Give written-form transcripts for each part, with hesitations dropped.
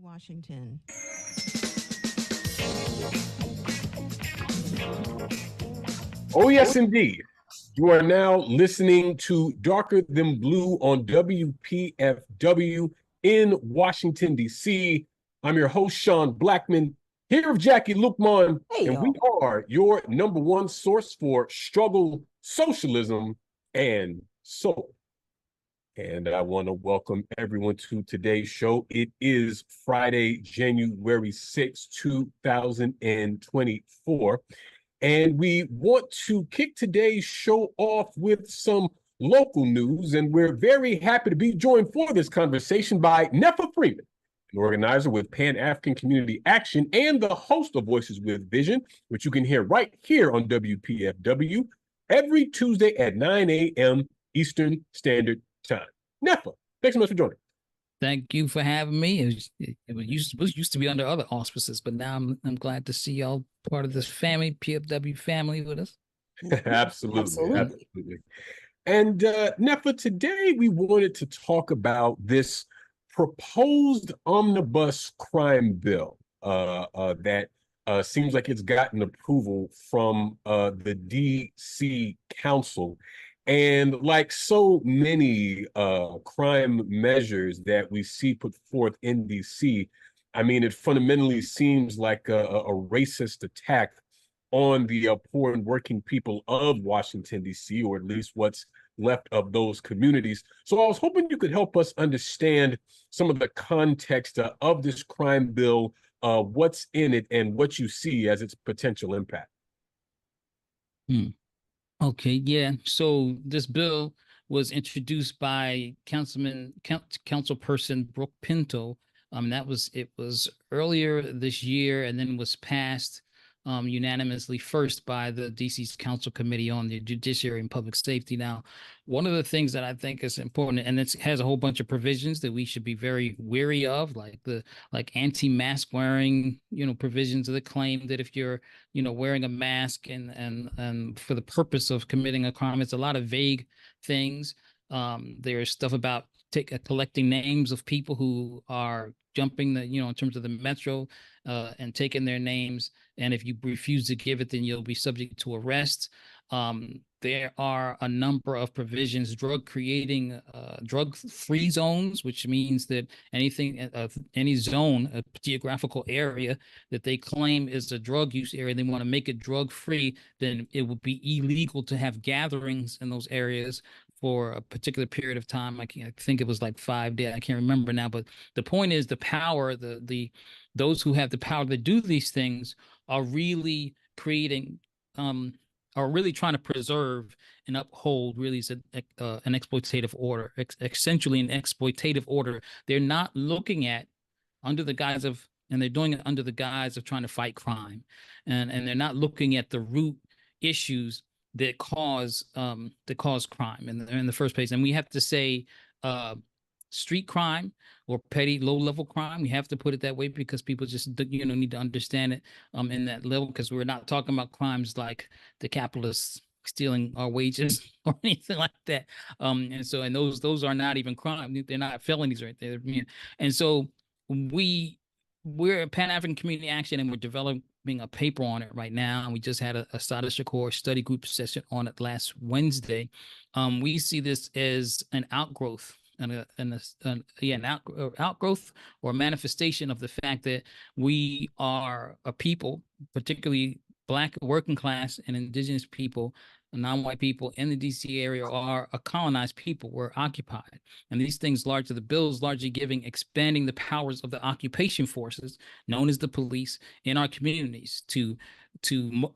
Washington. Oh, yes, indeed. You are now listening to Darker Than Blue on WPFW in Washington, D.C. I'm your host, Sean Blackmon, here with Jacquie Luqman, Hey, and we y'all. are your number one source for struggle, socialism, and soul. And I want to welcome everyone to today's show. It is Friday, January 6, 2024. And we want to kick today's show off with some local news. And we're very happy to be joined for this conversation by Netfa Freeman, an organizer with Pan-African Community Action and the host of Voices with Vision, which you can hear right here on WPFW every Tuesday at 9 a.m. Eastern Standard Time. Netfa, thanks so much for joining. Thank you for having me. It was used to be under other auspices, but now I'm glad to see y'all part of this family, PFW family, with us. Absolutely. And Netfa, today we wanted to talk about this proposed omnibus crime bill that seems like it's gotten approval from the DC Council. And like so many crime measures that we see put forth in DC, I mean, it fundamentally seems like a racist attack on the poor and working people of Washington, D.C., or at least what's left of those communities. So I was hoping you could help us understand some of the context of this crime bill, what's in it, and what you see as its potential impact. Okay, yeah. So this bill was introduced by Councilperson Brooke Pinto. It was earlier this year, and then was passed unanimously first by the DC's Council Committee on the Judiciary and Public Safety. Now, one of the things that I think is important, and it has a whole bunch of provisions that we should be very wary of, like anti-mask wearing, provisions that claim that if you're, wearing a mask and for the purpose of committing a crime, it's a lot of vague things. There's stuff about collecting names of people who are jumping in terms of the metro, and taking their names. And if you refuse to give it, then you'll be subject to arrest. There are a number of provisions, drug-free zones, which means that any zone, a geographical area that they claim is a drug use area, they want to make it drug-free, then it would be illegal to have gatherings in those areas for a particular period of time. I think it was like 5 days. I can't remember now, but the point is the power, those who have the power to do these things are really creating, are really trying to preserve and uphold really an exploitative order, essentially an exploitative order. They're not looking at under the guise of, and they're doing it under the guise of trying to fight crime, and they're not looking at the root issues that cause crime in the first place. And we have to say street crime or petty low-level crime. We have to put it that way because people just need to understand it in that level, because we're not talking about crimes like the capitalists stealing our wages or anything like that. And those are not even crime. They're not felonies right there. And so we're a Pan-African Community Action, and we're developing a paper on it right now. And we just had a Status Shakur study group session on it last Wednesday. We see this as an outgrowth an outgrowth or manifestation of the fact that we are a people, particularly Black working class and indigenous people, non-white people in the DC area, are a colonized people. We're occupied. And these things the bills largely expanding the powers of the occupation forces known as the police in our communities to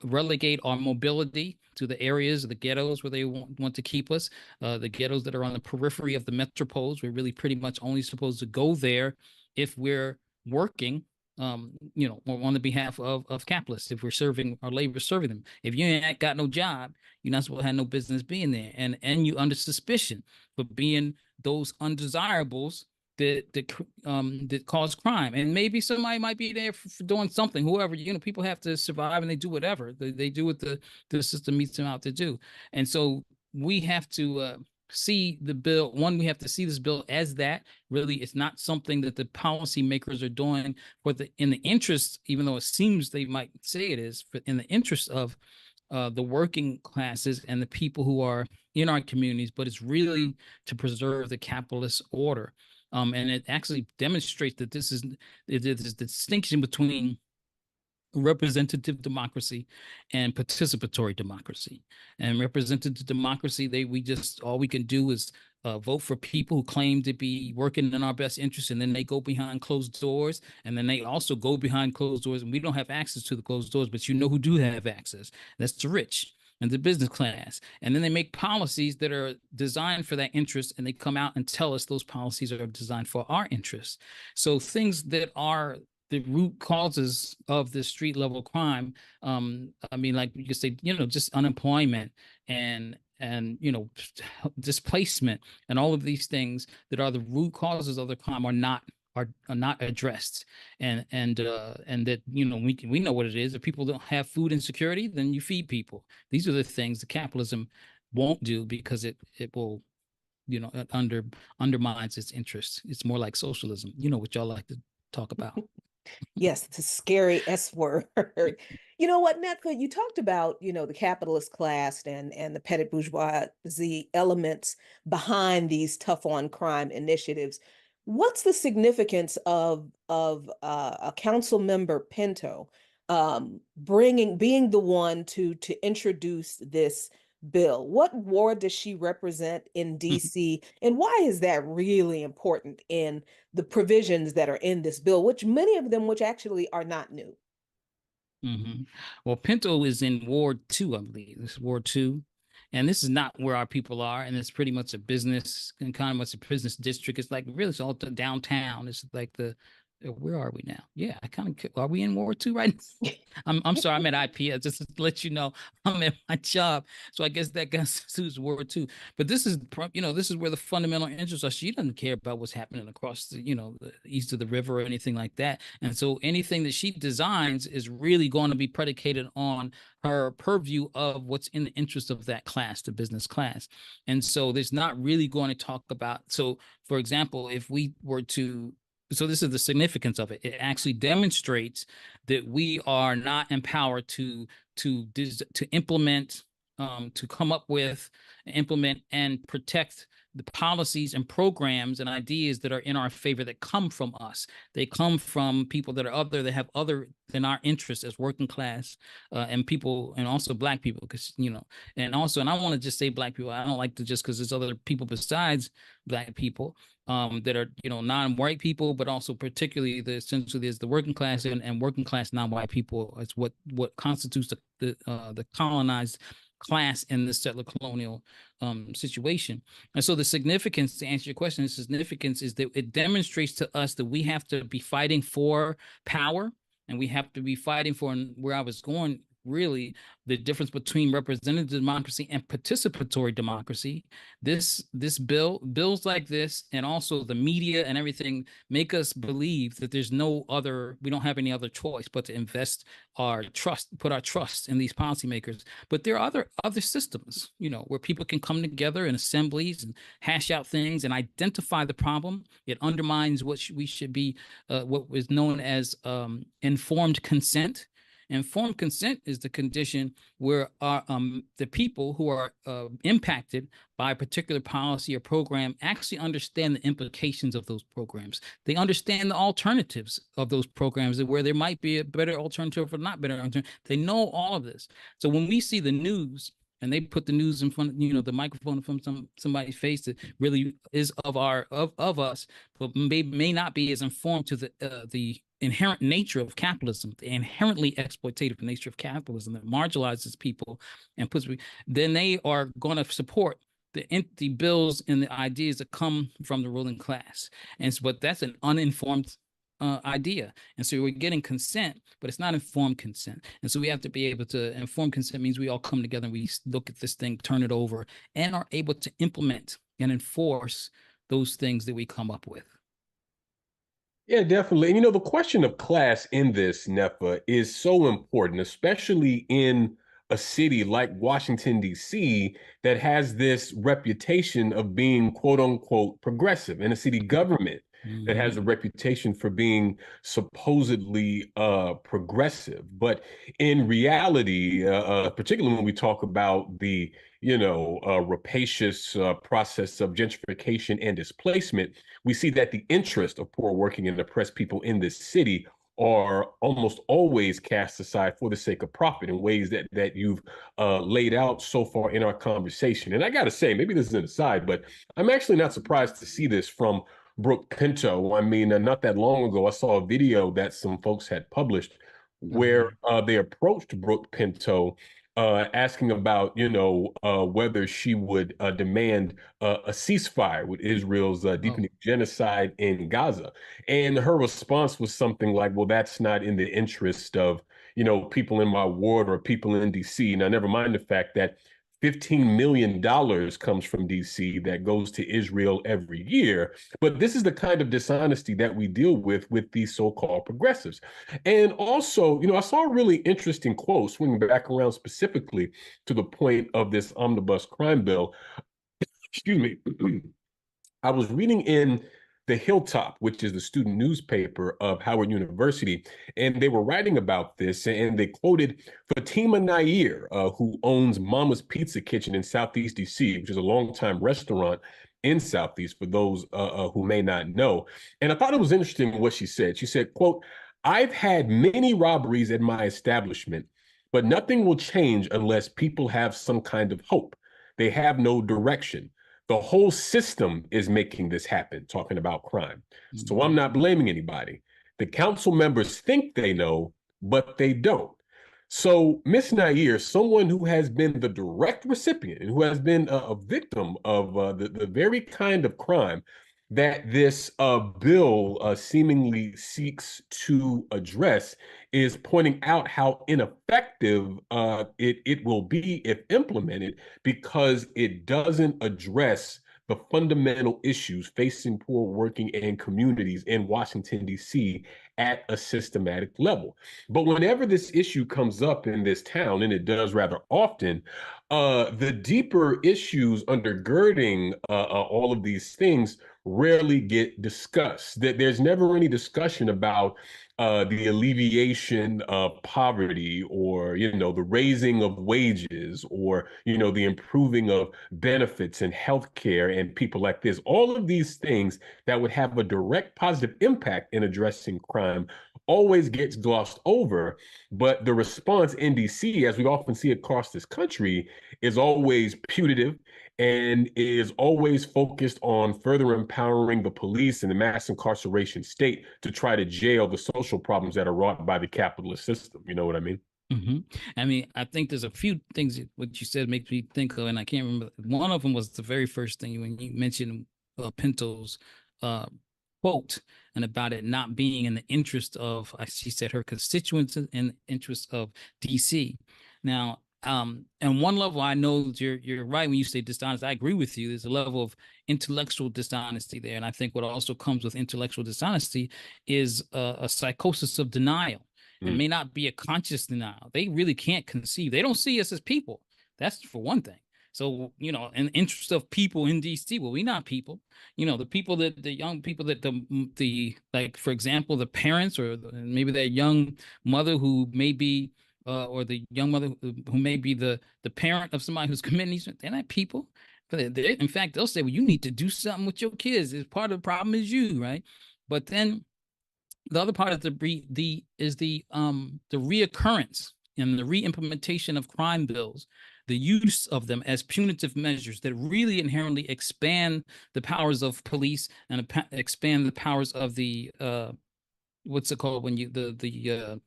relegate our mobility to the areas, the ghettos where they want to keep us, the ghettos that are on the periphery of the metropoles. We're really pretty much only supposed to go there if we're working, on the behalf of capitalists, if we're serving our labor, serving them. If you ain't got no job, you're not supposed to have no business being there. And you under suspicion for being those undesirables that cause crime. And maybe somebody might be there for doing something, whoever, people have to survive, and they do whatever. They do what the system meets them out to do. And so we have to see the bill. One, we have to see this bill as that. Really, it's not something that the policymakers are doing for in the interest, even though it seems they might say it is, but in the interest of the working classes and the people who are in our communities, but it's really to preserve the capitalist order. And it actually demonstrates that this is the distinction between representative democracy and participatory democracy. And representative democracy, we just, all we can do is vote for people who claim to be working in our best interest, and then they go behind closed doors, and then they also go behind closed doors, and we don't have access to the closed doors, but you know who do have access. That's the rich and the business class. And then they make policies that are designed for that interest, and they come out and tell us those policies are designed for our interests. So things that are the root causes of the street level crime, I mean, like you could say, just unemployment and displacement and all of these things that are the root causes of the crime are not addressed. And that, we know what it is. If people don't have food insecurity, then you feed people. These are the things that capitalism won't do, because it will, it undermines its interests. It's more like socialism, what y'all like to talk about. Yes, it's a scary S word. You know what, Netfa, you talked about, the capitalist class and the petty bourgeoisie elements behind these tough on crime initiatives. What's the significance of a council member Pinto being the one to introduce this bill? What ward does she represent in DC, and why is that really important in the provisions that are in this bill, which many of them which actually are not new? Well, Pinto is in Ward 2, I believe. This is Ward 2. And this is not where our people are. And it's pretty much a business, and kind of much a business district. It's like really, it's all downtown. It's like where are we now? Yeah, are we in Ward 2 right now? I'm sorry, I'm at IPS, just to let you know I'm at my job. So I guess that constitutes Ward 2. But this is, this is where the fundamental interests are. She doesn't care about what's happening across the, the east of the river or anything like that. And so anything that she designs is really going to be predicated on her purview of what's in the interest of that class, the business class. And so there's not really going to talk about, so for example, if we were to, so this is the significance of it. It actually demonstrates that we are not empowered to implement, to come up with, implement, and protect the policies and programs and ideas that are in our favor, that come from us. They come from people that have other than our interests as working class and people, and also Black people, because and I want to just say Black people. I don't like to just, because there's other people besides Black people that are non-white people, but also particularly essentially there's the working class and working class non-white people. It's what constitutes the colonized class in the settler colonial situation. And so the significance, to answer your question, the significance is that it demonstrates to us that we have to be fighting for power, and we have to be fighting for, and where I was going, really the difference between representative democracy and participatory democracy. Bills like this, and also the media and everything, make us believe that we don't have any other choice but to put our trust in these policymakers. But there are other systems, where people can come together in assemblies and hash out things and identify the problem. It undermines what we should be, what is known as informed consent. Informed consent is the condition where the people who are impacted by a particular policy or program actually understand the implications of those programs. They understand the alternatives of those programs, where there might be a better alternative or not better alternative. They know all of this. So when we see the news, and they put the news in front of, the microphone from somebody's face that really is of us, but may not be as informed to the inherent nature of capitalism, the inherently exploitative nature of capitalism that marginalizes people and then they are going to support the bills and the ideas that come from the ruling class. But that's an uninformed idea. And so we're getting consent, but it's not informed consent. And so we have to be able to, informed consent means we all come together and we look at this thing, turn it over, and are able to implement and enforce those things that we come up with. Yeah, definitely. And, the question of class in this, Netfa, is so important, especially in a city like Washington, D.C., that has this reputation of being quote unquote progressive, and a city government that has a reputation for being supposedly progressive. But in reality, particularly when we talk about the rapacious process of gentrification and displacement, we see that the interest of poor, working, and oppressed people in this city are almost always cast aside for the sake of profit in ways that you've laid out so far in our conversation. And I got to say, maybe this is an aside, but I'm actually not surprised to see this from Brooke Pinto. I mean, not that long ago, I saw a video that some folks had published where they approached Brooke Pinto asking about, whether she would demand a ceasefire with Israel's deepening genocide in Gaza. And her response was something like, well, that's not in the interest of, people in my ward or people in DC. Now, never mind the fact that $15 million comes from DC that goes to Israel every year. But this is the kind of dishonesty that we deal with these so-called progressives. And also, I saw a really interesting quote, swinging back around specifically to the point of this omnibus crime bill. Excuse me. I was reading in the Hilltop, which is the student newspaper of Howard University, and they were writing about this, and they quoted Fatima Nair, who owns Mama's Pizza Kitchen in Southeast DC, which is a longtime restaurant in Southeast for those who may not know. And I thought it was interesting what she said. She said, quote, "I've had many robberies at my establishment, but nothing will change unless people have some kind of hope. They have no direction. The whole system is making this happen," talking about crime. So I'm not blaming anybody. The council members think they know, but they don't. So Miss Nair, someone who has been the direct recipient and who has been a victim of the very kind of crime that this bill seemingly seeks to address, is pointing out how ineffective it will be if implemented, because it doesn't address the fundamental issues facing poor, working, and communities in Washington, D.C. at a systematic level. But whenever this issue comes up in this town, and it does rather often, the deeper issues undergirding all of these things rarely get discussed. That there's never any discussion about the alleviation of poverty, or the raising of wages, or the improving of benefits and healthcare and people like this. All of these things that would have a direct positive impact in addressing crime always gets glossed over. But the response in DC, as we often see across this country, is always putative and is always focused on further empowering the police and the mass incarceration state to try to jail the social problems that are wrought by the capitalist system. You know what I mean? I mean, I think there's a few things what you said makes me think of, and I can't remember. One of them was the very first thing when you mentioned Pinto's quote, and about it not being in the interest of, she said, her constituents, in the interest of DC. Now, and one level, I know you're right when you say dishonest. I agree with you. There's a level of intellectual dishonesty there, and I think what also comes with intellectual dishonesty is a psychosis of denial. It may not be a conscious denial. They really can't conceive. They don't see us as people. That's for one thing. So, in the interest of people in DC, well, we're not people. The people that the young people that the like, for example, the parents, or maybe that young mother who may be or the young mother who may be the parent of somebody who's committing these, they're not people. But in fact, they'll say, well, you need to do something with your kids. Part of the problem is you, right? But then the other part of the reoccurrence and the re-implementation of crime bills, the use of them as punitive measures that really inherently expand the powers of police and expand the powers of the what's it called when you the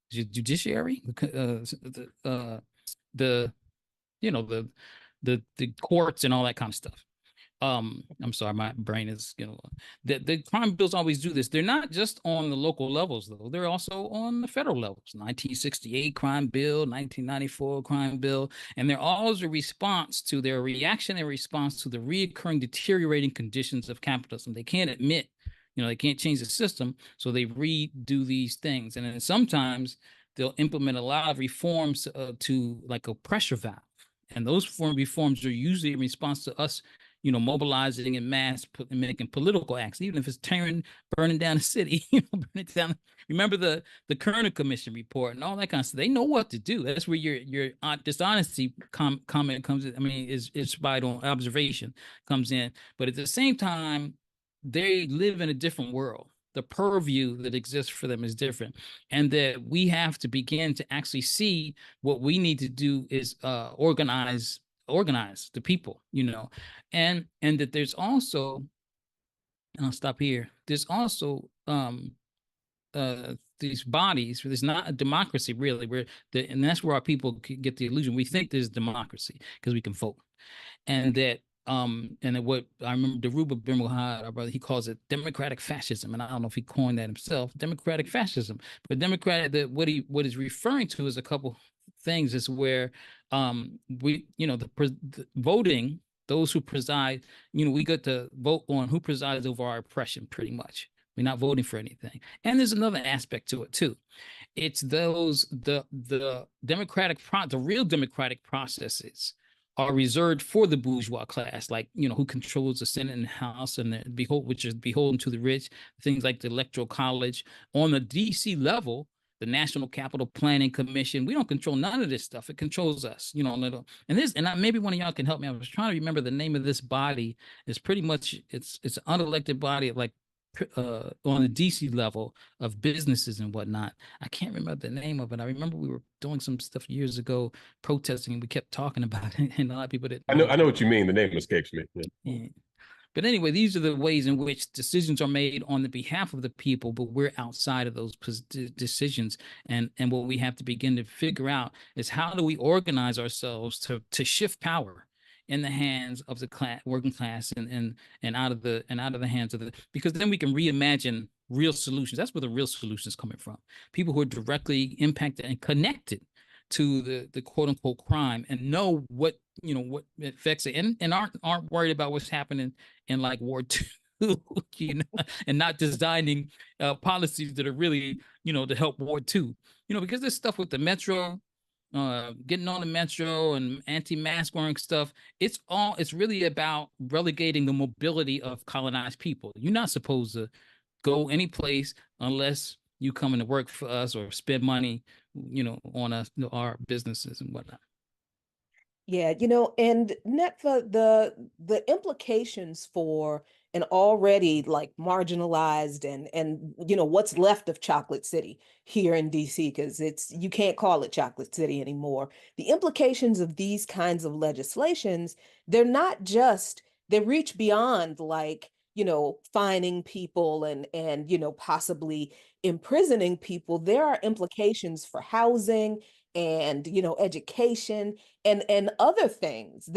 judiciary, the courts and all that kind of stuff. I'm sorry, my brain is, the crime bills always do this. They're not just on the local levels, though. They're also on the federal levels. 1968 crime bill, 1994 crime bill, and they're always a response to their reactionary response to the reoccurring deteriorating conditions of capitalism. They can't admit, they can't change the system, so they redo these things. And then sometimes they'll implement a lot of reforms to like a pressure valve. And those reforms are usually in response to us, mobilizing in mass and making political acts, even if it's burning down the city, burning down. Remember the Kerner Commission report and all that kind of stuff. They know what to do. That's where your dishonesty comment comes in. I mean, is spied on observation comes in. But at the same time, they live in a different world. The purview that exists for them is different, and that we have to begin to actually see what we need to do is organize the people, and that there's also, and I'll stop here. There's also these bodies. There's not a democracy really, and that's where our people get the illusion. We think there's democracy because we can vote, and that what I remember, Deruba Birmahad, our brother, he calls it democratic fascism, and I don't know if he coined that himself, democratic fascism. But what is referring to is a couple things. Is where the voting, those who preside, we get to vote on who presides over our oppression, pretty much. We're not voting for anything. And there's another aspect to it too. It's the real democratic processes are reserved for the bourgeois class, like, who controls the Senate and House, and which is beholden to the rich, things like the Electoral College. On the DC level, the National Capital Planning Commission, we don't control none of this stuff. It controls us, and maybe one of y'all can help me. I was trying to remember the name of this body. It's pretty much, it's an unelected body, like on the DC level, of businesses and whatnot. I can't remember the name of it. I remember we were doing some stuff years ago, protesting, and we kept talking about it, and a lot of people didn't. I know what you mean. The name escapes me. Yeah. But anyway, these are the ways in which decisions are made on the behalf of the people, but we're outside of those decisions. And what we have to begin to figure out is, how do we organize ourselves to shift power in the hands of the working class, and out of the hands of because then we can reimagine real solutions. That's where the real solutions coming from. People who are directly impacted and connected to the quote unquote crime, and know what affects it, and aren't worried about what's happening in like War II, and not designing policies that are really, to help War II, because there's stuff with the metro, getting on the metro and anti-mask wearing stuff. It's really about relegating the mobility of colonized people. You're not supposed to go any place unless you come in to work for us or spend money, on our businesses and whatnot. Yeah, and Netfa, the implications for an already like marginalized and what's left of Chocolate City here in DC, because you can't call it Chocolate City anymore. The implications of these kinds of legislations, they reach beyond like, fining people and possibly imprisoning people. There are implications for housing and education and other things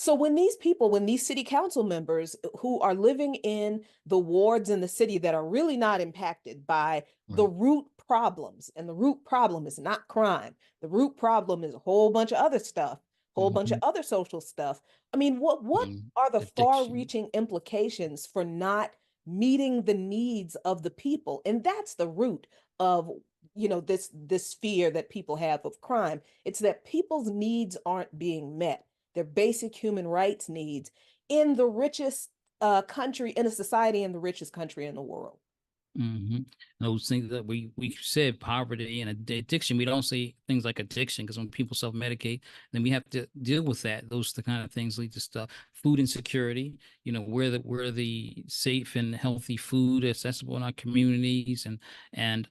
so when these city council members who are living in the wards in the city that are really not impacted by the root problems, and the root problem is not crime, the root problem is a whole bunch of other stuff, whole bunch of other social stuff. I mean, what are the far-reaching implications for not meeting the needs of the people? And that's the root of this fear that people have of crime. It's that people's needs aren't being met, their basic human rights needs, in the richest country, in a society in the richest country in the world. Those things that we said, poverty and addiction. We don't say things like addiction, because when people self-medicate, then we have to deal with that. Those the kind of things lead to stuff. Food insecurity. Where the safe and healthy food accessible in our communities, and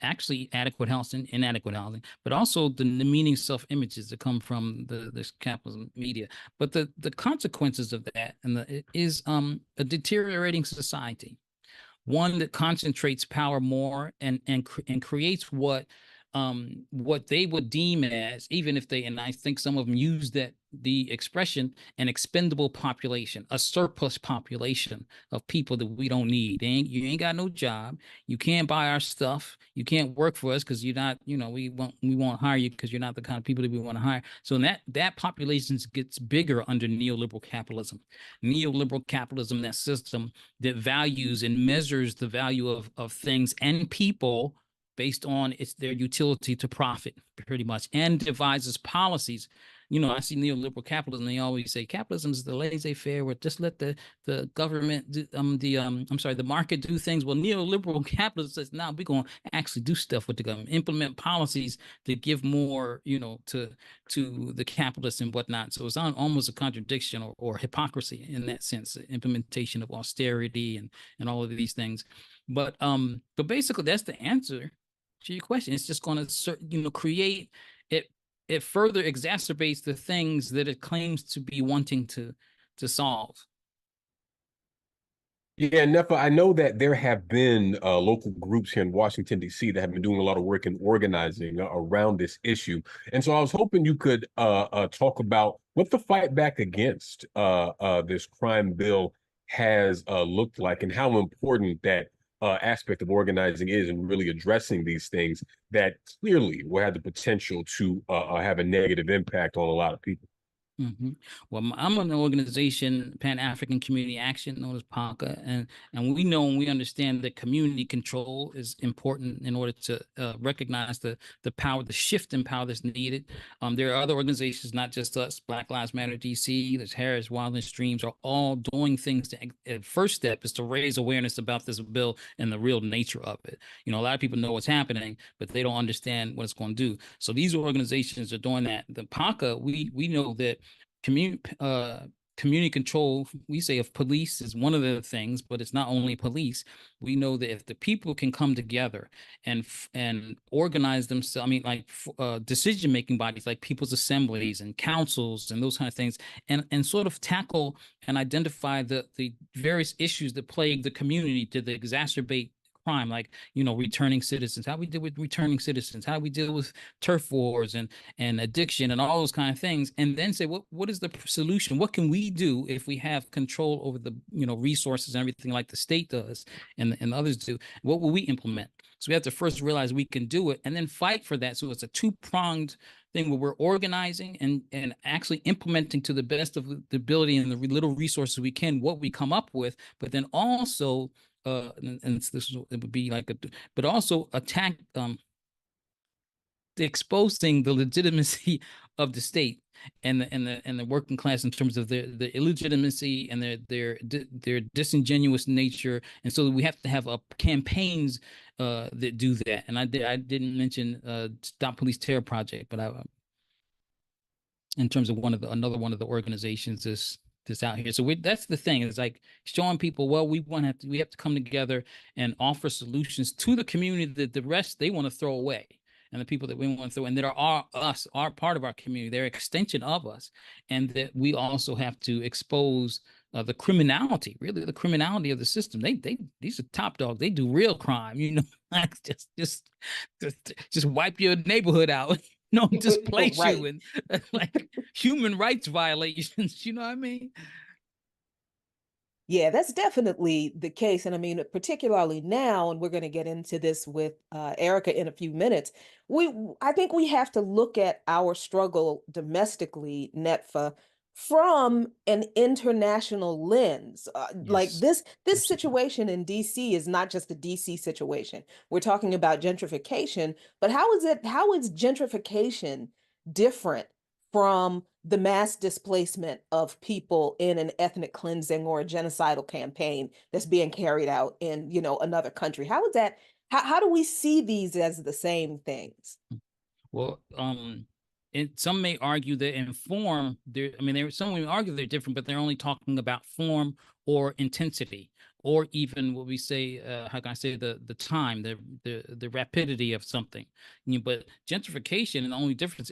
actually adequate housing, inadequate housing, but also the meaning self-images that come from this capitalism media. But the consequences of that is a deteriorating society, one that concentrates power more and creates what they would deem as, even if they, and I think some of them use the expression, an expendable population, a surplus population of people that we don't need. You ain't got no job. You can't buy our stuff. You can't work for us because you're not, we won't hire you because you're not the kind of people that we want to hire. So that population gets bigger under neoliberal capitalism. Neoliberal capitalism, that system that values and measures the value of things and people based on their utility to profit, pretty much, and devises policies. I see neoliberal capitalism. They always say capitalism is the laissez-faire, where just let the government, the market do things. Well, neoliberal capitalism says, now we're going to actually do stuff with the government, implement policies to give more, to the capitalists and whatnot. So it's almost a contradiction or hypocrisy in that sense, the implementation of austerity and all of these things. But basically that's the answer to your question. It's just going to, create it. It further exacerbates the things that it claims to be wanting to solve. Yeah, Nefa, I know that there have been local groups here in Washington, D.C. that have been doing a lot of work in organizing around this issue. And so I was hoping you could talk about what the fight back against this crime bill has looked like, and how important that aspect of organizing is in really addressing these things that clearly will have the potential to have a negative impact on a lot of people. Mm-hmm. Well, I'm an organization, Pan-African Community Action, known as PACA, and we know and we understand that community control is important in order to recognize the power, the shift in power that's needed. There are other organizations, not just us. Black Lives Matter DC, there's Harris, Wildland Streams, are all doing things. First step is to raise awareness about this bill and the real nature of it. A lot of people know what's happening, but they don't understand what it's going to do. So these organizations are doing that. The PACA, we know that community control, we say, of police is one of the things, but it's not only police. We know that if the people can come together and organize themselves, decision-making bodies like people's assemblies and councils and those kind of things, and sort of tackle and identify the various issues that plague the community to exacerbate crime, like returning citizens, how we deal with returning citizens, how we deal with turf wars and addiction and all those kind of things, and then say what is the solution, what can we do if we have control over the resources and everything like the state does and others do, what will we implement? So we have to first realize we can do it and then fight for that. So it's a two-pronged thing where we're organizing and actually implementing to the best of the ability and the little resources we can what we come up with, but then also it would be like but also attack exposing the legitimacy of the state and the working class in terms of the illegitimacy and their disingenuous nature. And so we have to have campaigns that do that. And I didn't mention Stop Police Terror Project, but in terms of another one of the organizations that's out here. So that's the thing. It's like showing people, well, we have to come together and offer solutions to the community that the rest they want to throw away. And the people that we want to throw, and that are part of our community, they're extension of us, and that we also have to expose the criminality, really the criminality of the system. These are top dogs. They do real crime, like just wipe your neighborhood out. Displace right. You and like human rights violations. You know what I mean? Yeah, that's definitely the case. And I mean, particularly now, and we're going to get into this with Erica in a few minutes, I think we have to look at our struggle domestically, Netfa, from an international lens. Yes. Like this situation in DC is not just a DC situation. We're talking about gentrification, but how is gentrification different from the mass displacement of people in an ethnic cleansing or a genocidal campaign that's being carried out in, another country? How is that? How do we see these as the same things? Well, some may argue that in form, some may argue they're different, but they're only talking about form or intensity, or even what we say, how can I say, the time, the rapidity of something. But gentrification, and the only difference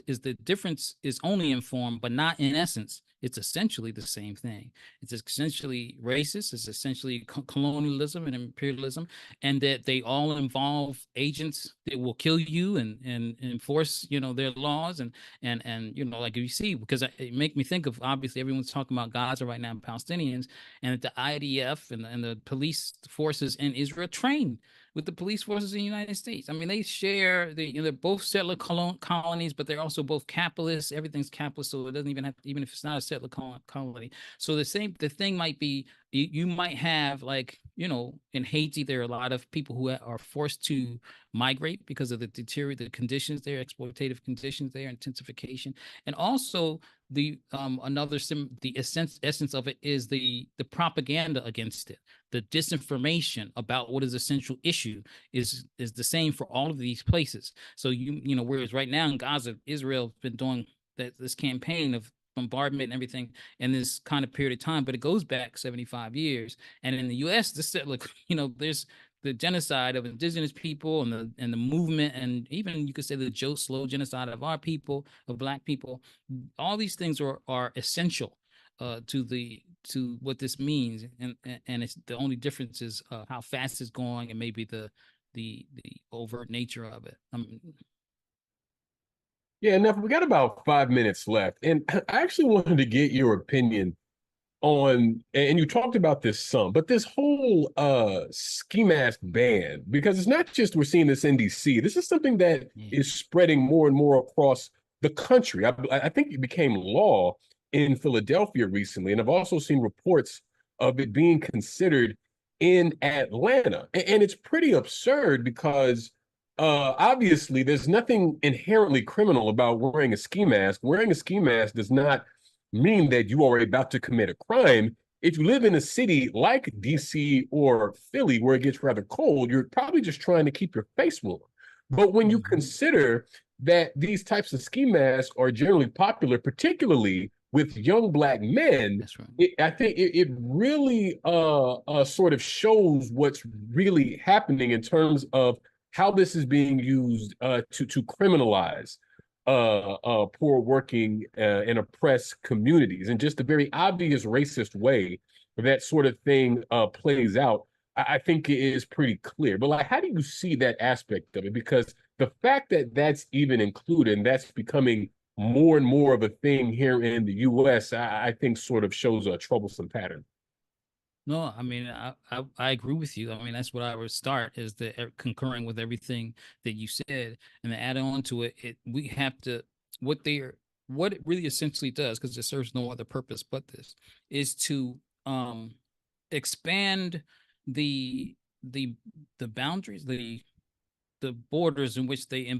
is only in form, but not in essence. It's essentially the same thing. It's essentially racist. It's essentially colonialism and imperialism, and that they all involve agents that will kill you and enforce, their laws and like you see, because it make me think of, obviously everyone's talking about Gaza right now, Palestinians, and the IDF and the police forces in Israel train with the police forces in the United States. I mean, they share, they're both settler colonies, but they're also both capitalist. Everything's capitalist, so it doesn't even have, even if it's not a settler colony. So the thing might be, you might have, like, in Haiti, there are a lot of people who are forced to migrate because of the the conditions there, exploitative conditions there, intensification, and also the the essence of it is the propaganda against it, the disinformation about what is a central issue is the same for all of these places. So whereas right now in Gaza, Israel's been doing this campaign of bombardment and everything in this kind of period of time, but it goes back 75 years. And in the US, this look, there's the genocide of indigenous people and the movement, and even you could say the slow genocide of our people, of Black people. All these things are essential to what this means, and it's the only difference is how fast it's going, and maybe the overt nature of it. Yeah, enough. We got about 5 minutes left, and I actually wanted to get your opinion on, and you talked about this some, but this whole ski mask ban, because it's not just we're seeing this in DC. This is something that is spreading more and more across the country. I think it became law in Philadelphia recently, and I've also seen reports of it being considered in Atlanta. And it's pretty absurd because obviously there's nothing inherently criminal about wearing a ski mask. Wearing a ski mask does not mean that you are about to commit a crime. If you live in a city like DC or Philly, where it gets rather cold, you're probably just trying to keep your face warm. But when you consider that these types of ski masks are generally popular, particularly with young Black men, That's right. I think it really sort of shows what's really happening in terms of how this is being used to criminalize poor working and oppressed communities, and just the very obvious racist way that sort of thing plays out. I think it is pretty clear. But like, how do you see that aspect of it? Because the fact that that's even included and that's becoming more and more of a thing here in the U.S., I think sort of shows a troublesome pattern. No, I mean, I agree with you. I mean, that's what I would start, is concurring with everything that you said, and to add on to it, we have to, what it really essentially does, because it serves no other purpose but this, is to expand the the the boundaries, the borders in which they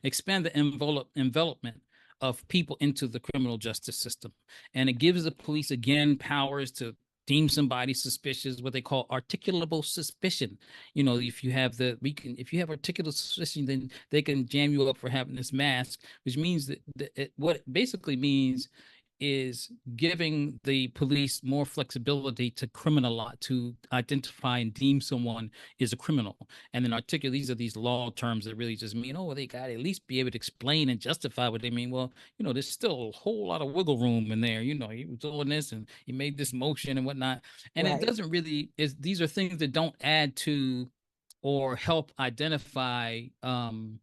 expand the envelopment of people into the criminal justice system. And it gives the police, again, powers to deem somebody suspicious, what they call articulable suspicion. If you have if you have articulable suspicion, then they can jam you up for having this mask, which means what it basically means is giving the police more flexibility to to identify and deem someone is a criminal. And then these are these law terms that really just mean, oh, they got to at least be able to explain and justify what they mean. Well, there's still a whole lot of wiggle room in there. He was doing this and he made this motion and whatnot. And It doesn't really, these are things that don't add to or help identify an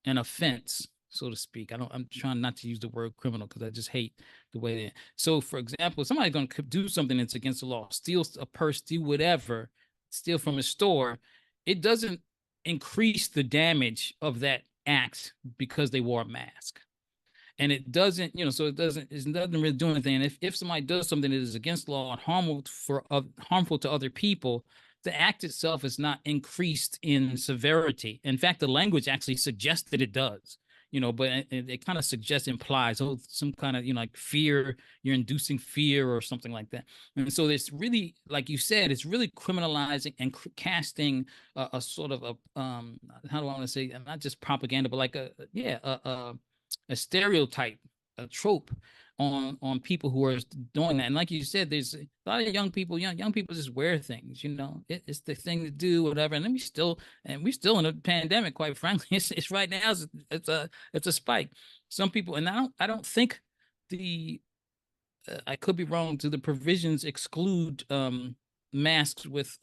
offense, so to speak. I'm trying not to use the word criminal because I just hate the way that. So, for example, somebody's going to do something that's against the law, steal a purse, steal whatever, steal from a store. It doesn't increase the damage of that act because they wore a mask. And it doesn't, so it doesn't really do anything. And if somebody does something that is against law and harmful to other people, the act itself is not increased in severity. In fact, the language actually suggests that it does. But it kind of implies, some kind of, like fear, you're inducing fear or something like that. And so it's really, like you said, it's really criminalizing and casting a sort of how do I want to say, not just propaganda, but like a stereotype, a trope on people who are doing that. And like you said, there's a lot of young people just wear things, it's the thing to do, whatever. And then we're still in a pandemic, quite frankly. It's right now, it's a spike. Some people, and I don't think I could be wrong, do the provisions exclude masks with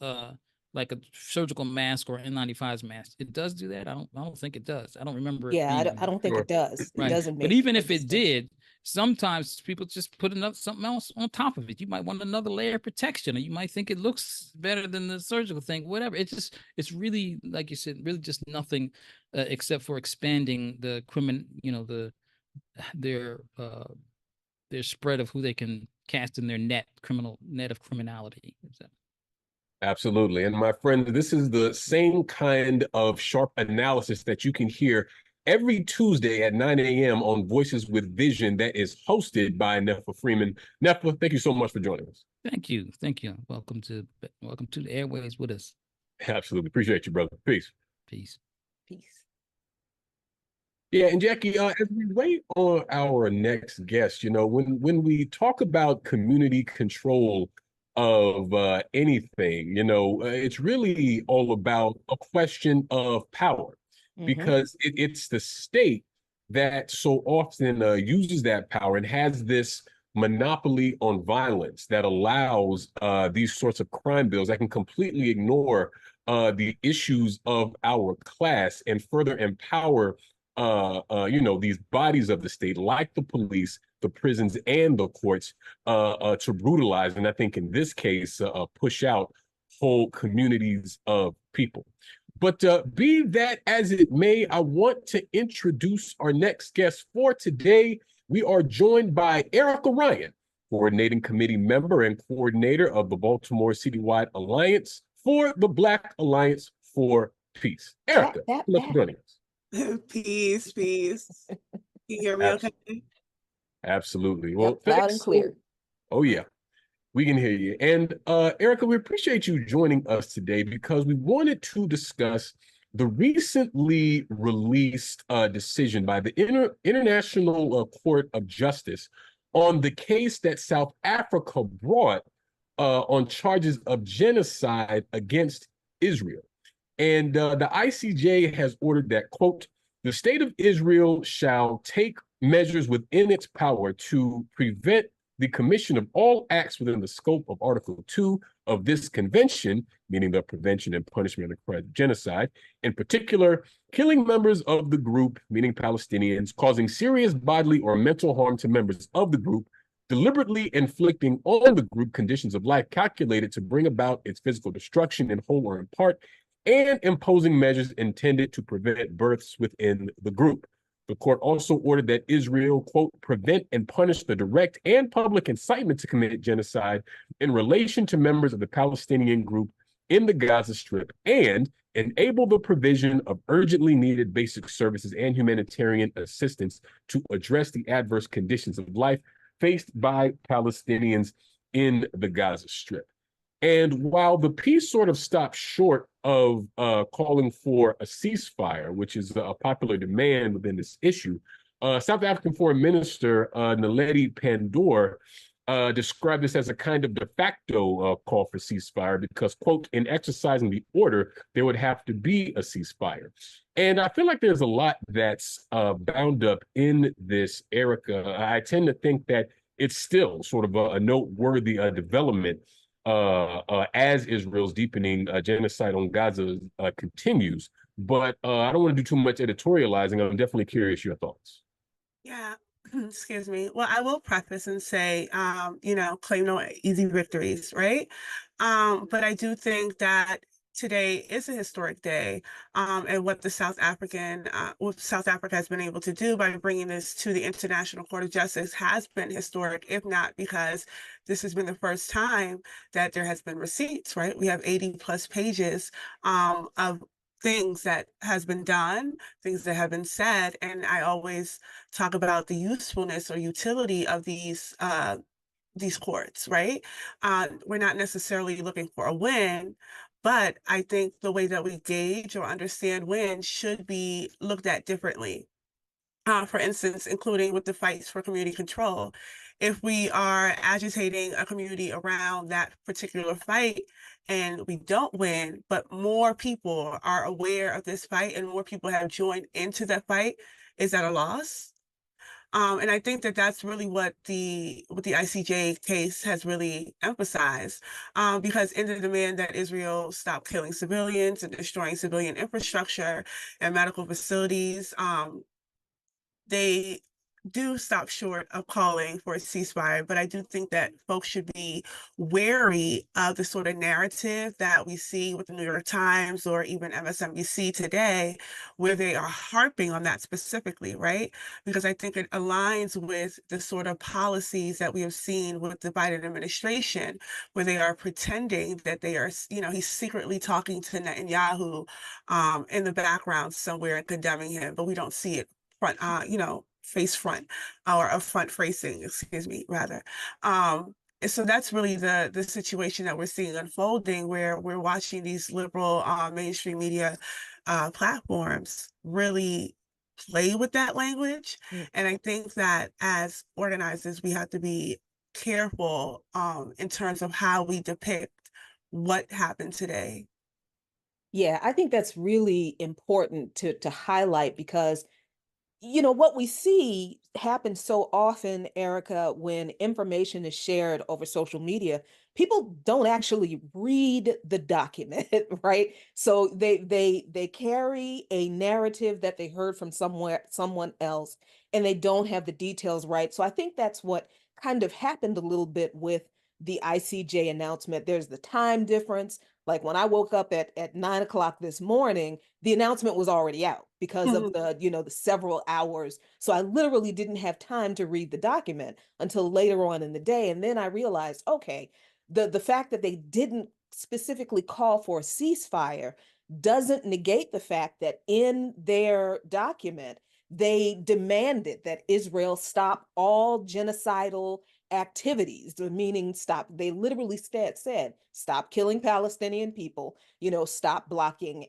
like a surgical mask or N95 mask. It does do that. I don't think it does. I don't remember it Yeah, being I don't think Sure. it does. It right. doesn't But make even a if it distinction. did, sometimes people just put another something else on top of it. You might want another layer of protection, or you might think it looks better than the surgical thing. Whatever. It's really, like you said, really just nothing except for expanding the their their spread of who they can cast in their net of criminality. Absolutely. And my friend, this is the same kind of sharp analysis that you can hear every Tuesday at 9 a.m. on Voices with Vision that is hosted by Netfa Freeman. Netfa, thank you so much for joining us. Thank you. Welcome to the airways with us. Absolutely. Appreciate you, brother. Peace. Peace. Peace. Yeah, and Jacquie, as we wait on our next guest, when we talk about community control of anything, it's really all about a question of power, because it's the state that so often uses that power and has this monopoly on violence that allows these sorts of crime bills that can completely ignore the issues of our class and further empower these bodies of the state, like the police, the prisons, and the courts, to brutalize, and I think in this case, push out whole communities of people. But be that as it may, I want to introduce our next guest for today. We are joined by Erica Ryan, coordinating committee member and coordinator of the Baltimore Citywide Alliance for the Black Alliance for Peace. Erica, let's join us. Peace, peace. You hear me okay? Absolutely. Well, Yep, loud and clear. Oh, yeah, we can hear you. And Erica, we appreciate you joining us today because we wanted to discuss the recently released decision by the International Court of Justice on the case that South Africa brought on charges of genocide against Israel. And the ICJ has ordered that, quote, the state of Israel shall take measures within its power to prevent the commission of all acts within the scope of Article 2 of this convention, meaning the prevention and punishment of the crime of genocide, in particular, killing members of the group, meaning Palestinians, causing serious bodily or mental harm to members of the group, deliberately inflicting on the group conditions of life calculated to bring about its physical destruction in whole or in part, and imposing measures intended to prevent births within the group. The court also ordered that Israel, quote, prevent and punish the direct and public incitement to commit genocide in relation to members of the Palestinian group in the Gaza Strip, and enable the provision of urgently needed basic services and humanitarian assistance to address the adverse conditions of life faced by Palestinians in the Gaza Strip. And while the peace sort of stopped short of calling for a ceasefire, which is a popular demand within this issue, South African Foreign Minister Naledi Pandor described this as a kind of de facto call for ceasefire because, quote, in exercising the order, there would have to be a ceasefire. And I feel like there's a lot that's bound up in this, Erica. I tend to think that it's still sort of a noteworthy development as Israel's deepening genocide on Gaza continues. But I don't want to do too much editorializing. I'm definitely curious your thoughts. Yeah, excuse me. Well, I will preface and say, claim no easy victories, right? But I do think that today is a historic day, and what South Africa has been able to do by bringing this to the International Court of Justice has been historic, if not because this has been the first time that there has been receipts, right? We have 80 plus pages of things that has been done, things that have been said, and I always talk about the usefulness or utility of these courts, right? We're not necessarily looking for a win, but I think the way that we gauge or understand wins should be looked at differently. For instance, including with the fights for community control. If we are agitating a community around that particular fight and we don't win, but more people are aware of this fight and more people have joined into that fight, is that a loss? And I think that that's really what the ICJ case has really emphasized, because in the demand that Israel stop killing civilians and destroying civilian infrastructure and medical facilities, they do stop short of calling for a ceasefire, but I do think that folks should be wary of the sort of narrative that we see with the New York Times or even MSNBC today, where they are harping on that specifically, right? Because I think it aligns with the sort of policies that we have seen with the Biden administration, where they are pretending that they are, he's secretly talking to Netanyahu in the background somewhere and condemning him, but we don't see it front, face front or a front facing, excuse me, rather. And so that's really the situation that we're seeing unfolding, where we're watching these liberal mainstream media platforms really play with that language. Mm. And I think that as organizers, we have to be careful in terms of how we depict what happened today. Yeah, I think that's really important to highlight because what we see happens so often, Erica, when information is shared over social media, people don't actually read the document, right? So they carry a narrative that they heard from someone else, and they don't have the details right. So I think that's what kind of happened a little bit with the ICJ announcement. There's the time difference. Like when I woke up at 9 o'clock this morning, the announcement was already out because of the several hours. So I literally didn't have time to read the document until later on in the day. And then I realized, okay, the fact that they didn't specifically call for a ceasefire doesn't negate the fact that in their document, they demanded that Israel stop all genocidal activities, meaning stop. They literally said, stop killing Palestinian people, stop blocking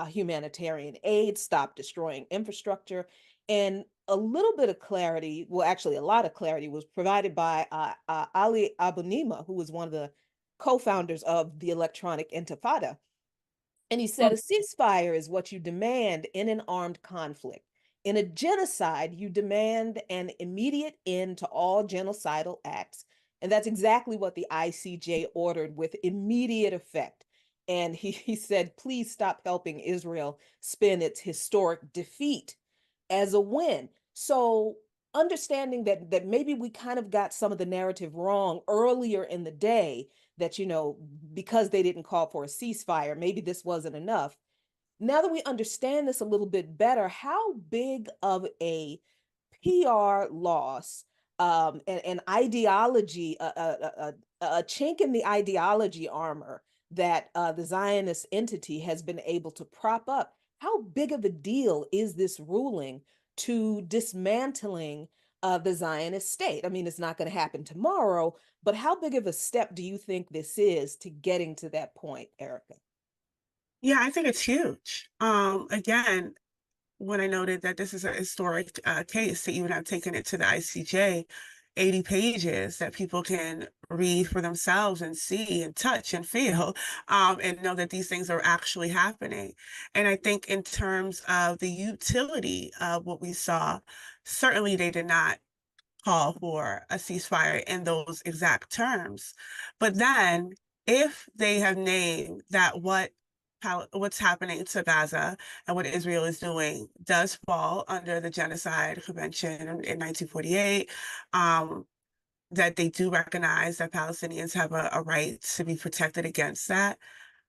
humanitarian aid, stop destroying infrastructure. And a little bit of clarity, well, actually, a lot of clarity was provided by Ali Abunimah, who was one of the co-founders of the Electronic Intifada. And he said, a ceasefire is what you demand in an armed conflict. In a genocide, you demand an immediate end to all genocidal acts. And that's exactly what the ICJ ordered with immediate effect. And he said, please stop helping Israel spin its historic defeat as a win. So understanding that maybe we kind of got some of the narrative wrong earlier in the day, that because they didn't call for a ceasefire, maybe this wasn't enough. Now that we understand this a little bit better, how big of a PR loss, and ideology, a chink in the ideology armor that the Zionist entity has been able to prop up, how big of a deal is this ruling to dismantling the Zionist state? I mean, it's not going to happen tomorrow, but how big of a step do you think this is to getting to that point, Erica? Yeah, I think it's huge. Again, when I noted that this is a historic case, to even have taken it to the ICJ, 80 pages that people can read for themselves and see and touch and feel, and know that these things are actually happening. And I think in terms of the utility of what we saw, certainly they did not call for a ceasefire in those exact terms. But then, if they have named that what's happening to Gaza and what Israel is doing does fall under the Genocide Convention in 1948, that they do recognize that Palestinians have a right to be protected against that,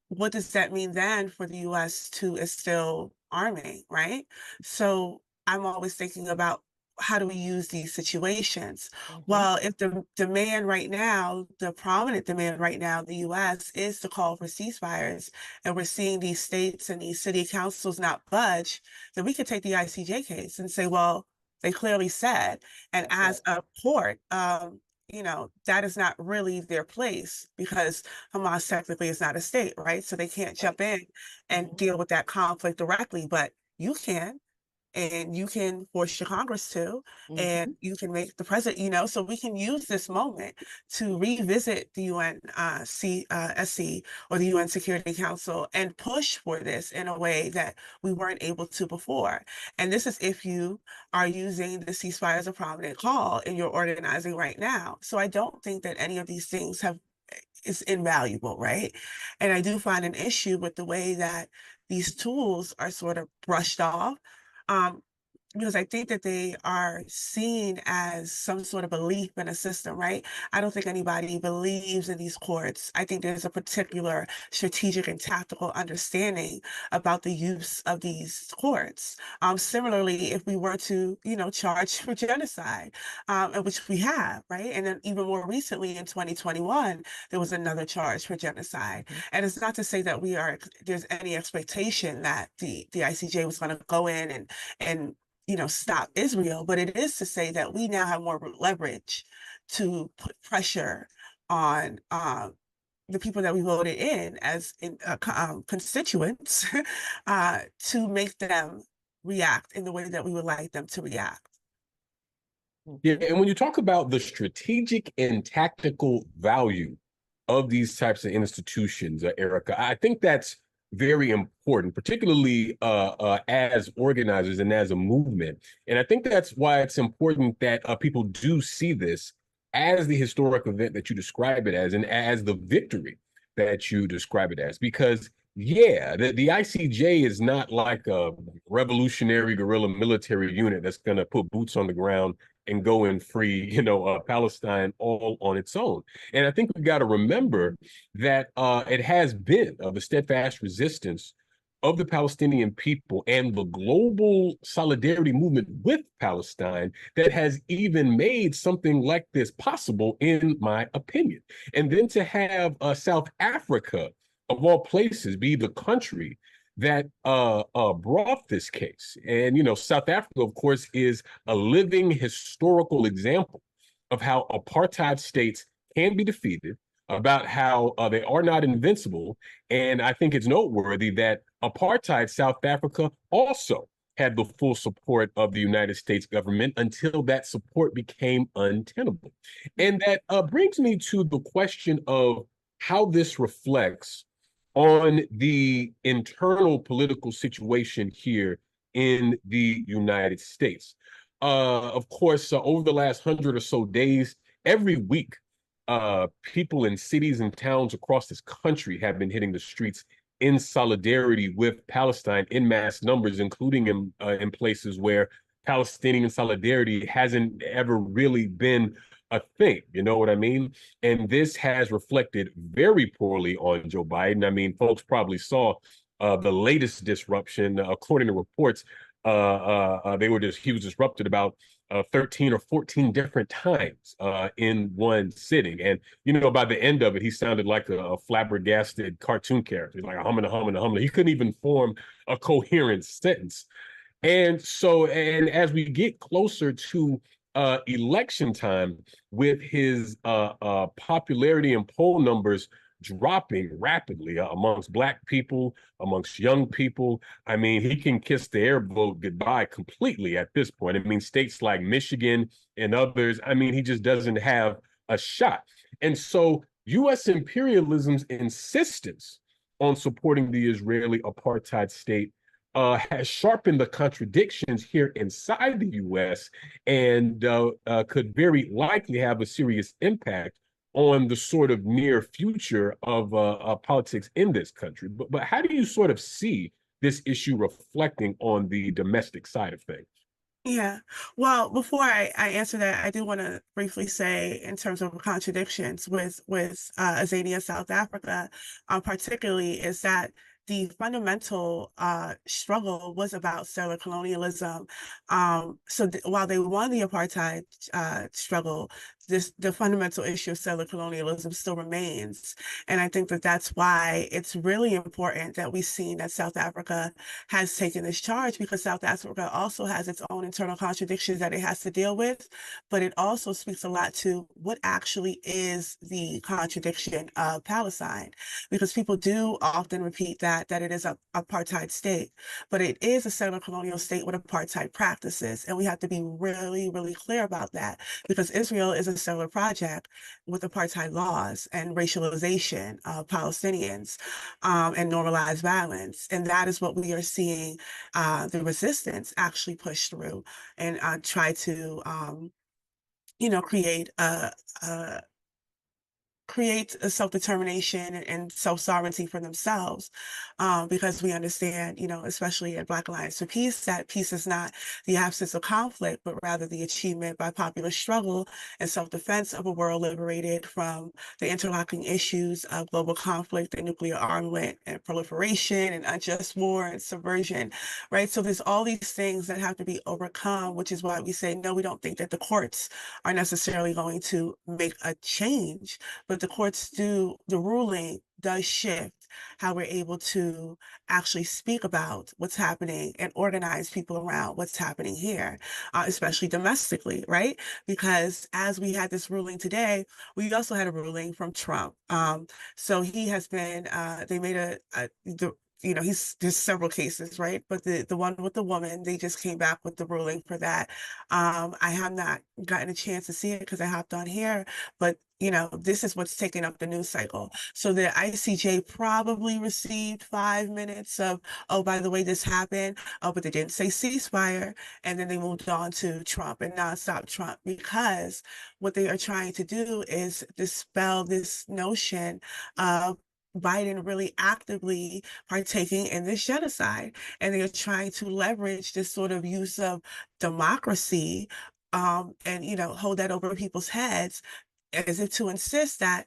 what does that mean then for the US to instill arming, right? So I'm always thinking about, how do we use these situations? Mhm. Well, if the demand right now, the prominent demand right now in the US is to call for ceasefires, and we're seeing these states and these city councils not budge, then we could take the ICJ case and say, well, they clearly said, and That's right. as a court, that is not really their place, because Hamas technically is not a state, right? So they can't Right. jump in and Mhm. deal with that conflict directly, but you can. and you can force your Congress to, and you can make the president, you know, so we can use this moment to revisit the UN SC or the UN Security Council and push for this in a way that we weren't able to before. And this is if you are using the ceasefire as a prominent call in your organizing right now. So I don't think that any of these things is invaluable, right? And I do find an issue with the way that these tools are sort of brushed off. Um, because I think that they are seen as some sort of belief in a system, right? I don't think anybody believes in these courts. I think there's a particular strategic and tactical understanding about the use of these courts. Similarly, if we were to, you know, charge for genocide, which we have, right? And then even more recently in 2021, there was another charge for genocide. And it's not to say that there's any expectation that the ICJ was going to go in and you know, stop Israel, but it is to say that we now have more leverage to put pressure on the people that we voted in as constituents to make them react in the way that we would like them to react. Yeah, and when you talk about the strategic and tactical value of these types of institutions, Erica, I think that's very important, particularly as organizers and as a movement. And I think that's why it's important that people do see this as the historic event that you describe it as, and as the victory that you describe it as. Because, yeah, the ICJ is not like a revolutionary guerrilla military unit that's going to put boots on the ground and go and free, Palestine all on its own. And I think we've got to remember that it has been the steadfast resistance of the Palestinian people and the global solidarity movement with Palestine that has even made something like this possible, in my opinion. And then to have South Africa, of all places, be the country that brought this case. And, South Africa, of course, is a living historical example of how apartheid states can be defeated, about how they are not invincible. And I think it's noteworthy that apartheid South Africa also had the full support of the United States government until that support became untenable. And that brings me to the question of how this reflects on the internal political situation here in the United States. Of course, over the last 100 or so days, every week, people in cities and towns across this country have been hitting the streets in solidarity with Palestine in mass numbers, including in places where Palestinian solidarity hasn't ever really been a thing. You know what I mean? And this has reflected very poorly on Joe Biden. I mean, folks probably saw the latest disruption. According to reports, he was disrupted about 13 or 14 different times in one sitting. And, by the end of it, he sounded like a flabbergasted cartoon character. He's like a humming. He couldn't even form a coherent sentence. And so, and as we get closer to election time, with his popularity and poll numbers dropping rapidly amongst Black people, amongst young people, I mean, he can kiss the air vote goodbye completely at this point. I mean, states like Michigan and others, I mean, he just doesn't have a shot. And so U.S. imperialism's insistence on supporting the Israeli apartheid state has sharpened the contradictions here inside the U.S. and could very likely have a serious impact on the sort of near future of politics in this country. But how do you sort of see this issue reflecting on the domestic side of things? Yeah. Well, before I answer that, I do want to briefly say, in terms of contradictions with Azania South Africa, particularly, is that the fundamental struggle was about settler colonialism. So while they won the apartheid struggle, the fundamental issue of settler colonialism still remains. And I think that that's why it's really important that we've seen that South Africa has taken this charge, because South Africa also has its own internal contradictions that it has to deal with. But it also speaks a lot to what actually is the contradiction of Palestine, because people do often repeat that it is a apartheid state, but it is a settler colonial state with apartheid practices. And we have to be really, really clear about that, because Israel is a settler project with apartheid laws and racialization of Palestinians, and normalized violence. And that is what we are seeing the resistance actually push through and try to, create create a self-determination and self-sovereignty for themselves, because we understand, especially at Black Alliance for Peace, that peace is not the absence of conflict, but rather the achievement by popular struggle and self-defense of a world liberated from the interlocking issues of global conflict and nuclear armament and proliferation and unjust war and subversion, right? So there's all these things that have to be overcome, which is why we say, no, we don't think that the courts are necessarily going to make a change, but the ruling does shift how we're able to actually speak about what's happening and organize people around what's happening here, especially domestically, right? Because as we had this ruling today, we also had a ruling from Trump. So he has been, they made there's several cases, right? But the one with the woman, they just came back with the ruling for that. I have not gotten a chance to see it because I hopped on here, but this is what's taking up the news cycle. So the ICJ probably received 5 minutes of, oh, by the way, this happened. Oh, but they didn't say ceasefire. And then they moved on to Trump and nonstop Trump, because what they are trying to do is dispel this notion of Biden really actively partaking in this genocide. And they are trying to leverage this sort of use of democracy, and, hold that over people's heads as if to insist that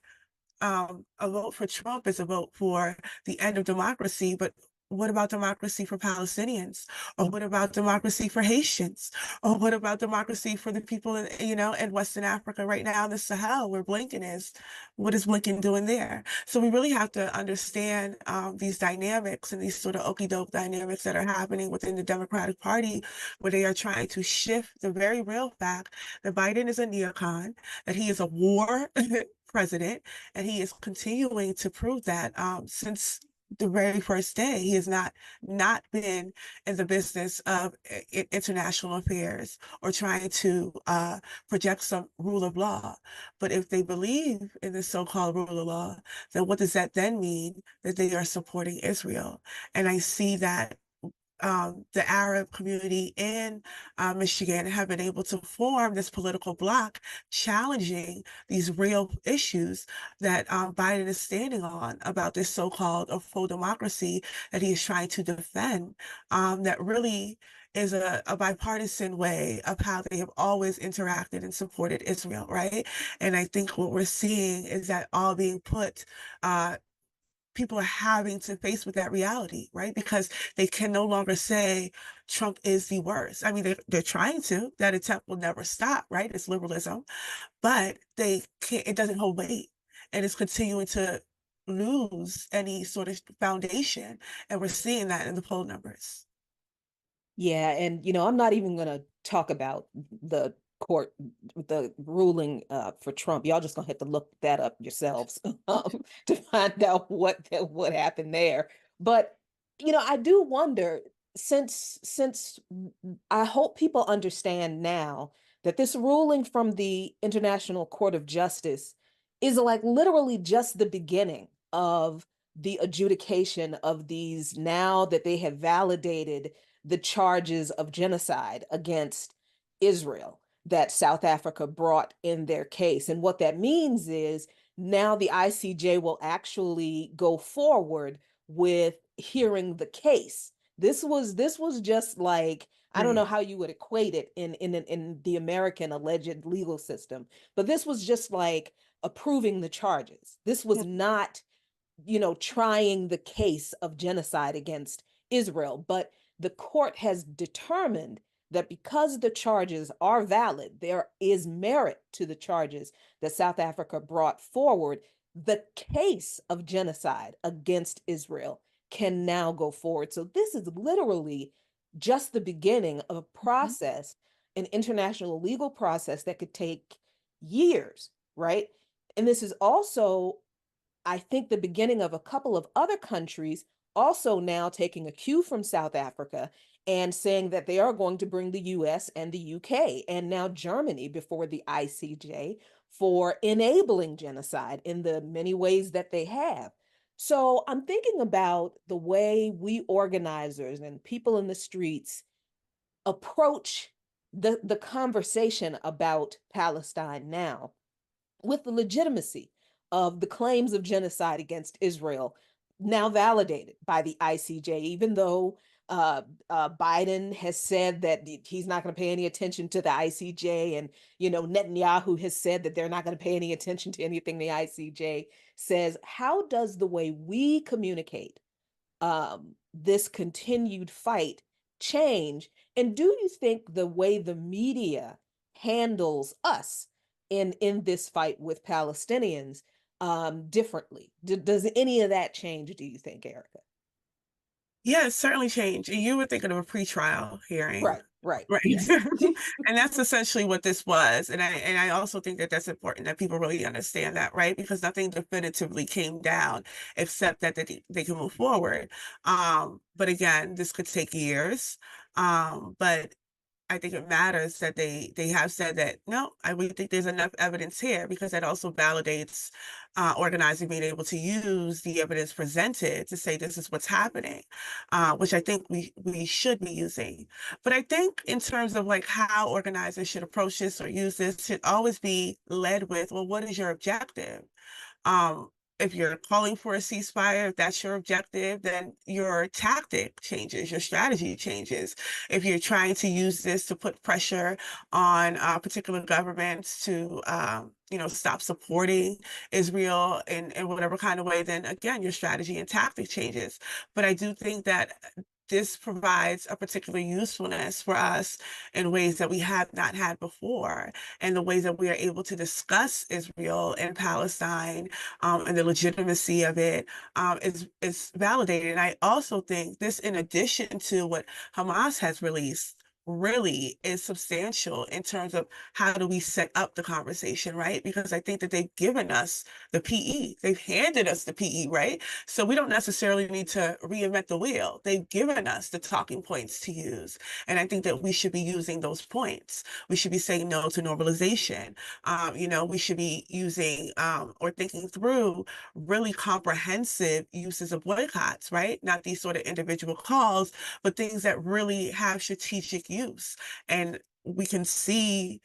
a vote for Trump is a vote for the end of democracy. But what about democracy for Palestinians? Or what about democracy for Haitians? Or what about democracy for the people in Western Africa right now in the Sahel, where Blinken is? What is Blinken doing there? So we really have to understand these dynamics and these sort of okey doke dynamics that are happening within the Democratic Party, where they are trying to shift the very real fact that Biden is a neocon, that he is a war president, and he is continuing to prove that since the very first day. He has not been in the business of international affairs or trying to project some rule of law. But if they believe in the so-called rule of law, then what does that then mean? That they are supporting Israel. And I see that the Arab community in Michigan have been able to form this political bloc challenging these real issues that Biden is standing on about this so-called faux democracy that he is trying to defend, that really is a bipartisan way of how they have always interacted and supported Israel, right? And I think what we're seeing is that all being put people are having to face with that reality, right? Because they can no longer say Trump is the worst. I mean, they're trying to. That attempt will never stop, right? It's liberalism, but they can't. It doesn't hold weight, and it's continuing to lose any sort of foundation, and we're seeing that in the poll numbers. Yeah, and I'm not even going to talk about the court, the ruling for Trump. Y'all just gonna have to look that up yourselves to find out what happened there. But I do wonder, since I hope people understand now that this ruling from the International Court of Justice is like literally just the beginning of the adjudication of these, now that they have validated the charges of genocide against Israel that South Africa brought in their case. And what that means is now the ICJ will actually go forward with hearing the case. This was just like, I don't know how you would equate it in the American alleged legal system, but this was just like approving the charges. This was not, trying the case of genocide against Israel, but the court has determined that because the charges are valid, there is merit to the charges that South Africa brought forward, the case of genocide against Israel can now go forward. So this is literally just the beginning of a process, an international legal process that could take years, right? And this is also, I think, the beginning of a couple of other countries also now taking a cue from South Africa and saying that they are going to bring the US and the UK and now Germany before the ICJ for enabling genocide in the many ways that they have. So I'm thinking about the way we organizers and people in the streets approach the conversation about Palestine now with the legitimacy of the claims of genocide against Israel now validated by the ICJ, even though Biden has said that he's not going to pay any attention to the ICJ, and Netanyahu has said that they're not going to pay any attention to anything the ICJ says. How does the way we communicate this continued fight change? And do you think the way the media handles us in this fight with Palestinians differently? Does any of that change, do you think, Erica? Yeah, it's certainly changed. You were thinking of a pretrial hearing. Right. Right. Yes. And that's essentially what this was. And I also think that that's important that people really understand that, right? Because nothing definitively came down except that they can move forward. But again, this could take years. But I think it matters that they have said that no, we think there's enough evidence here, because that also validates organizing being able to use the evidence presented to say this is what's happening, which I think we should be using. But I think in terms of like how organizers should approach this or use this, should always be led with, well, what is your objective? Um, if you're calling for a ceasefire, if that's your objective, then your tactic changes, your strategy changes. If you're trying to use this to put pressure on particular governments to, stop supporting Israel in whatever kind of way, then again, your strategy and tactic changes. But I do think that this provides a particular usefulness for us in ways that we have not had before, and the ways that we are able to discuss Israel and Palestine, and the legitimacy of it, is validated. And I also think this, in addition to what Hamas has released, really is substantial in terms of how do we set up the conversation, right? Because I think that they've given us the PE, they've handed us the PE, right? So we don't necessarily need to reinvent the wheel. They've given us the talking points to use. And I think that we should be using those points. We should be saying no to normalization. We should be using or thinking through really comprehensive uses of boycotts, right? Not these sort of individual calls, but things that really have strategic use. And we can see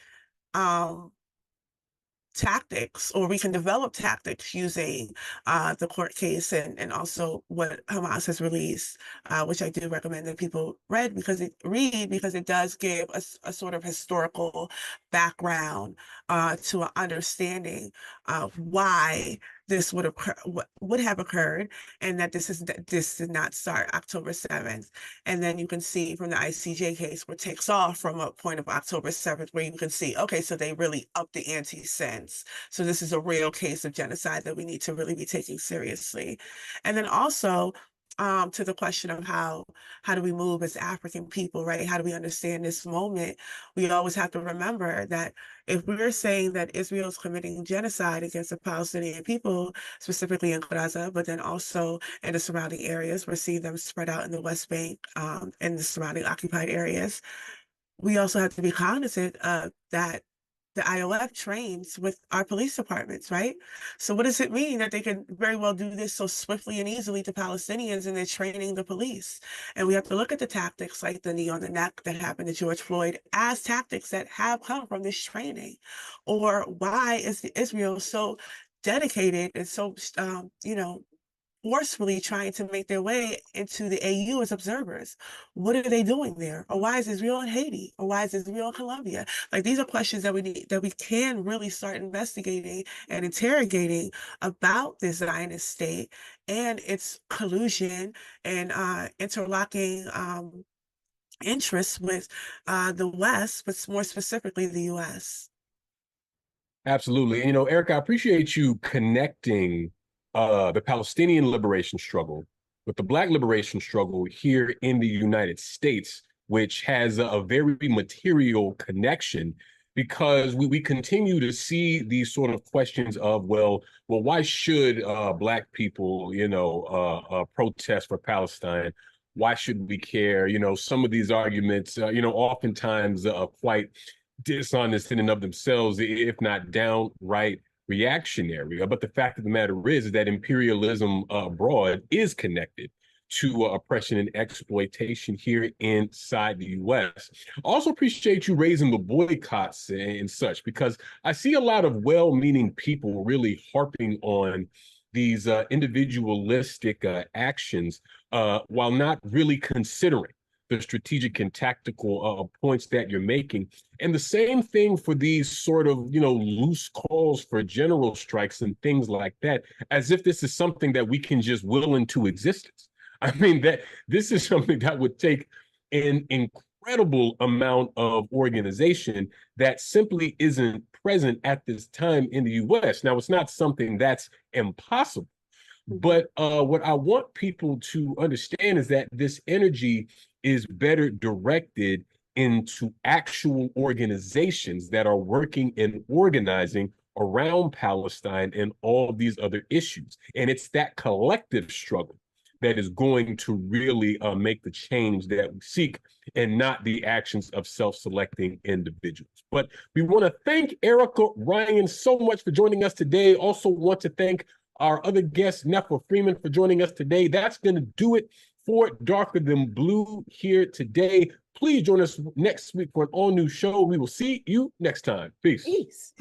tactics, or we can develop tactics using the court case and also what Hamas has released, which I do recommend that people read because it does give a sort of historical background to an understanding of why this would have occurred, and that this did not start October 7th. And then you can see from the ICJ case, where it takes off from a point of October 7th, where you can see, okay, so they really upped the ante since. So this is a real case of genocide that we need to really be taking seriously. And then also, to the question of how do we move as African people, right? How do we understand this moment? We always have to remember that if we're saying that Israel is committing genocide against the Palestinian people, specifically in Gaza, but then also in the surrounding areas, we're seeing them spread out in the West Bank, and the surrounding occupied areas. We also have to be cognizant of that the IOF trains with our police departments, right? So what does it mean that they can very well do this so swiftly and easily to Palestinians, and they're training the police? And we have to look at the tactics like the knee on the neck that happened to George Floyd as tactics that have come from this training. Or why is Israel so dedicated and so, forcefully trying to make their way into the AU as observers? What are they doing there? Or why is Israel in Haiti? Or why is Israel in Colombia? Like, these are questions that we can really start investigating and interrogating about the Zionist state and its collusion and interlocking interests with the West, but more specifically the U.S. Absolutely. And, Erica, I appreciate you connecting the Palestinian liberation struggle with the Black liberation struggle here in the United States, which has a very material connection because we continue to see these sort of questions of, well, why should Black people, protest for Palestine? Why should we care? Some of these arguments, oftentimes quite dishonest in and of themselves, if not downright reactionary. But the fact of the matter is that imperialism abroad is connected to oppression and exploitation here inside the U.S. Also appreciate you raising the boycotts and such, because I see a lot of well-meaning people really harping on these individualistic actions while not really considering the strategic and tactical points that you're making. And the same thing for these sort of, loose calls for general strikes and things like that, as if this is something that we can just will into existence. I mean, that this is something that would take an incredible amount of organization that simply isn't present at this time in the US. Now, it's not something that's impossible. But what I want people to understand is that this energy is better directed into actual organizations that are working and organizing around Palestine and all of these other issues. And it's that collective struggle that is going to really make the change that we seek, and not the actions of self-selecting individuals. But we want to thank Erica Ryan so much for joining us today. Also want to thank our other guest, Netfa Freeman, for joining us today. That's going to do it for Darker Than Blue here today. Please join us next week for an all-new show. We will see you next time. Peace. Peace.